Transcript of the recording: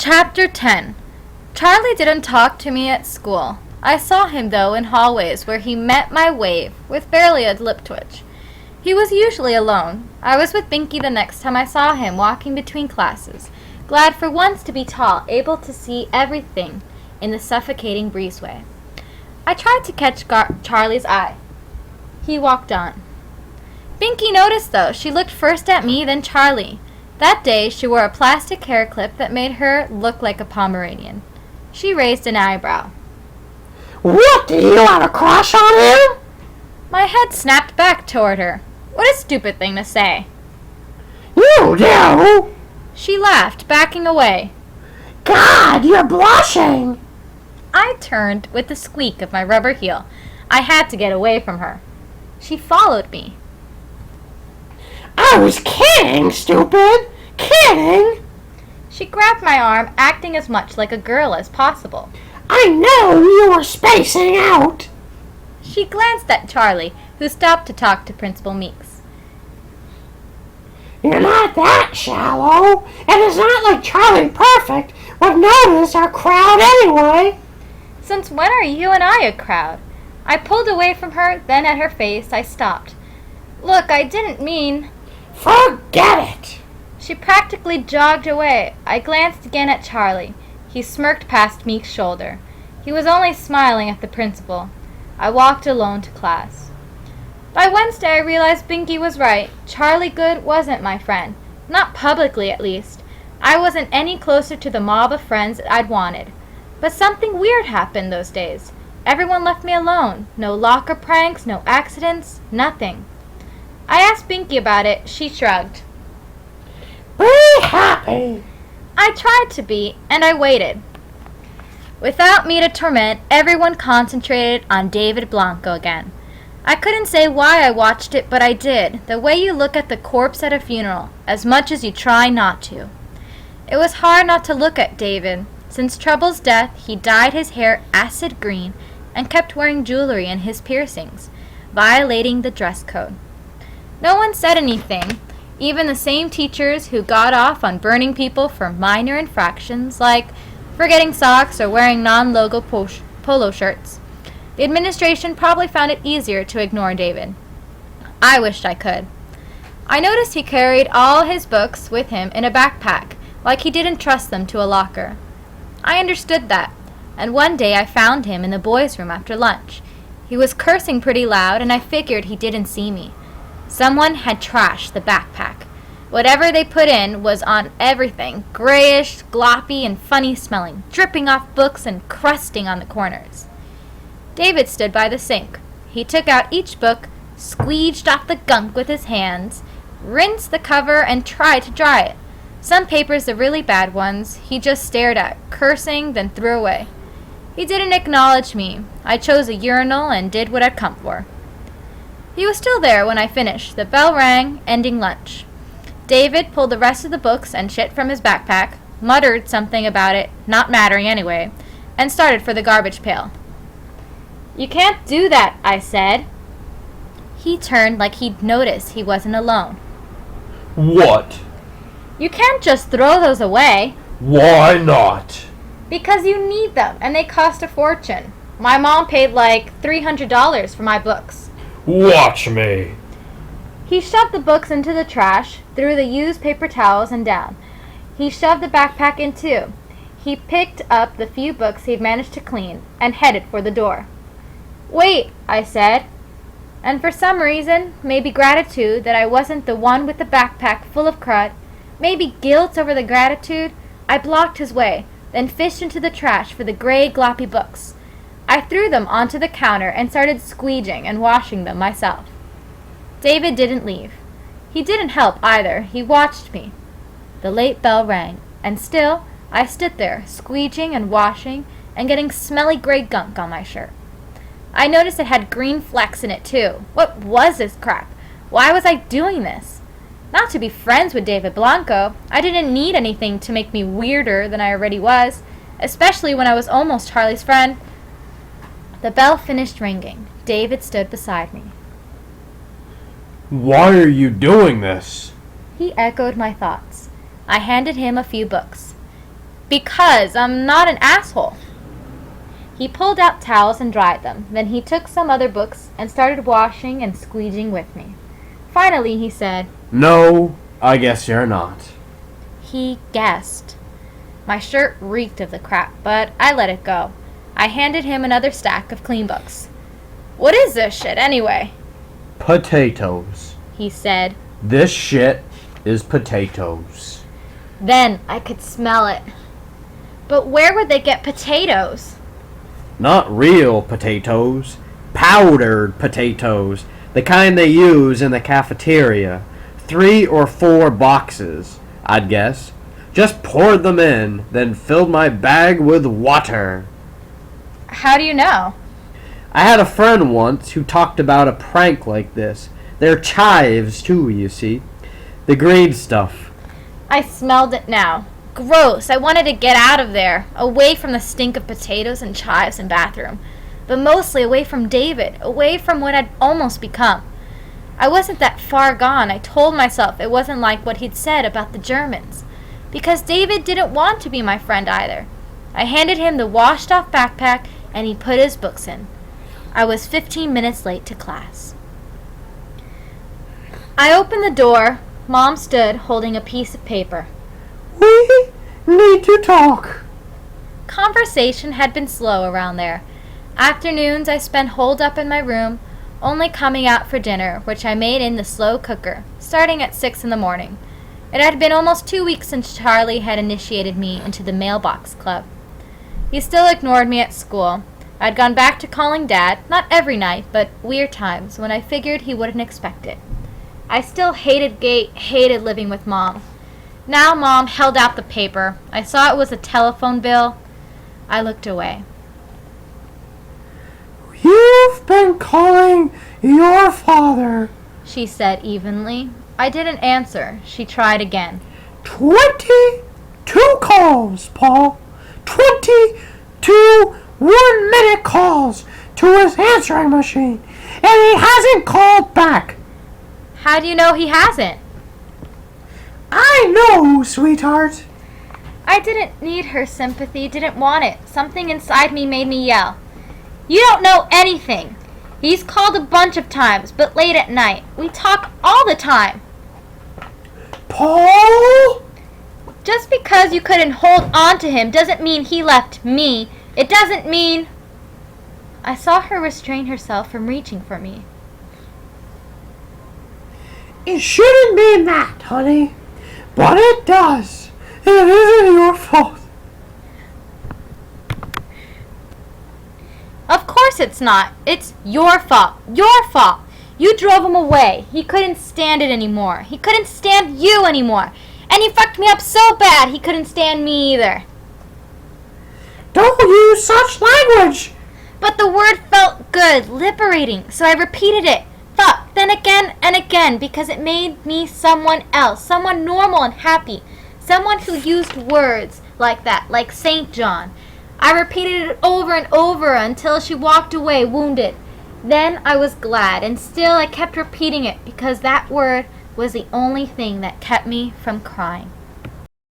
Chapter 10. Charlie didn't talk to me at school. I saw him, though, in hallways where he met my wave with barely a lip twitch. He was usually alone. I was with Binky the next time I saw him walking between classes, glad for once to be tall, able to see everything in the suffocating breezeway. I tried to catch Charlie's eye. He walked on. Binky noticed, though. She looked first at me, then Charlie. That day, she wore a plastic hair clip that made her look like a Pomeranian. She raised an eyebrow. What, do you have a crush on him? My head snapped back toward her. What a stupid thing to say. You do? She laughed, backing away. God, you're blushing. I turned with the squeak of my rubber heel. I had to get away from her. She followed me. I was kidding, stupid. Kidding. She grabbed my arm, acting as much like a girl as possible. I know you were spacing out. She glanced at Charlie, who stopped to talk to Principal Meeks. You're not that shallow, and it's not like Charlie Perfect would notice our crowd anyway. Since when are you and I a crowd? I pulled away from her, then at her face I stopped. Look, I didn't mean... Forget it. She practically jogged away. I glanced again at Charlie. He smirked past Meek's shoulder. He was only smiling at the principal. I walked alone to class. By Wednesday, I realized Binky was right. Charlie Good wasn't my friend. Not publicly, at least. I wasn't any closer to the mob of friends I'd wanted. But something weird happened those days. Everyone left me alone. No locker pranks, no accidents, nothing. I asked Binky about it. She shrugged. Be happy. I tried to be, and I waited. Without me to torment, everyone concentrated on David Blanco again. I couldn't say why I watched it, but I did, the way you look at the corpse at a funeral, as much as you try not to. It was hard not to look at David. Since Trouble's death, he dyed his hair acid green and kept wearing jewelry and his piercings, violating the dress code. No one said anything. Even the same teachers who got off on burning people for minor infractions, like forgetting socks or wearing non-logo polo shirts. The administration probably found it easier to ignore David. I wished I could. I noticed he carried all his books with him in a backpack, like he didn't trust them to a locker. I understood that, and one day I found him in the boys' room after lunch. He was cursing pretty loud, and I figured he didn't see me. Someone had trashed the backpack. Whatever they put in was on everything, grayish, gloppy, and funny-smelling, dripping off books and crusting on the corners. David stood by the sink. He took out each book, squeeged off the gunk with his hands, rinsed the cover, and tried to dry it. Some papers, the really bad ones, he just stared at, cursing, then threw away. He didn't acknowledge me. I chose a urinal and did what I'd come for. He was still there when I finished. The bell rang, ending lunch. David pulled the rest of the books and shit from his backpack, muttered something about it not mattering anyway, and started for the garbage pail. You can't do that, I said. He turned like he'd noticed he wasn't alone. What? You can't just throw those away. Why not? Because you need them, and they cost a fortune. My mom paid like $300 for my books. Watch me. He shoved the books into the trash, threw the used paper towels, and down. He shoved the backpack in too. He picked up the few books he'd managed to clean and headed for the door. Wait, I said. And for some reason, maybe gratitude that I wasn't the one with the backpack full of crud, maybe guilt over the gratitude, I blocked his way, then fished into the trash for the gray, gloppy books. I threw them onto the counter and started squeegeeing and washing them myself. David didn't leave. He didn't help either. He watched me. The late bell rang, and still I stood there, squeegeeing and washing and getting smelly gray gunk on my shirt. I noticed it had green flecks in it too. What was this crap? Why was I doing this? Not to be friends with David Blanco. I didn't need anything to make me weirder than I already was, especially when I was almost Charlie's friend. The bell finished ringing. David stood beside me. Why are you doing this? He echoed my thoughts. I handed him a few books. Because I'm not an asshole. He pulled out towels and dried them. Then he took some other books and started washing and squeegeeing with me. Finally, he said, No, I guess you're not. He guessed. My shirt reeked of the crap, but I let it go. I handed him another stack of clean books. What is this shit, anyway? Potatoes. He said. This shit is potatoes. Then I could smell it. But where would they get potatoes? Not real potatoes. Powdered potatoes. The kind they use in the cafeteria. 3 or 4 boxes, I'd guess. Just poured them in, then filled my bag with water. How do you know? I had a friend once who talked about a prank like this. They're chives, too, you see. The green stuff. I smelled it now. Gross. I wanted to get out of there, away from the stink of potatoes and chives and bathroom. But mostly away from David, away from what I'd almost become. I wasn't that far gone. I told myself it wasn't like what he'd said about the Germans. Because David didn't want to be my friend either. I handed him the washed-off backpack, and he put his books in. I was 15 minutes late to class. I opened the door. Mom stood holding a piece of paper. We need to talk. Conversation had been slow around there. Afternoons I spent holed up in my room, only coming out for dinner, which I made in the slow cooker, starting at 6 in the morning. It had been almost 2 weeks since Charlie had initiated me into the mailbox club. He still ignored me at school. I'd gone back to calling Dad, not every night, but weird times when I figured he wouldn't expect it. I still hated living with Mom. Now Mom held out the paper. I saw it was a telephone bill. I looked away. You've been calling your father. She said evenly. I didn't answer. She tried again. 22 calls, Paul. 22 one-minute calls to his answering machine, and he hasn't called back. How do you know he hasn't? I know, sweetheart. I didn't need her sympathy, didn't want it. Something inside me made me yell. You don't know anything. He's called a bunch of times, but late at night. We talk all the time. Paul? Just because you couldn't hold on to him doesn't mean he left me. It doesn't mean... I saw her restrain herself from reaching for me. It shouldn't mean that, honey. But it does. It isn't your fault. Of course it's not. It's your fault. Your fault. You drove him away. He couldn't stand it anymore. He couldn't stand you anymore. And he fucked me up so bad he couldn't stand me either. Don't use such language. But the word felt good, liberating, so I repeated it. Fuck, then again and again, because it made me someone else, someone normal and happy, someone who used words like that, like St. John. I repeated it over and over until she walked away, wounded. Then I was glad, and still I kept repeating it because that word was the only thing that kept me from crying.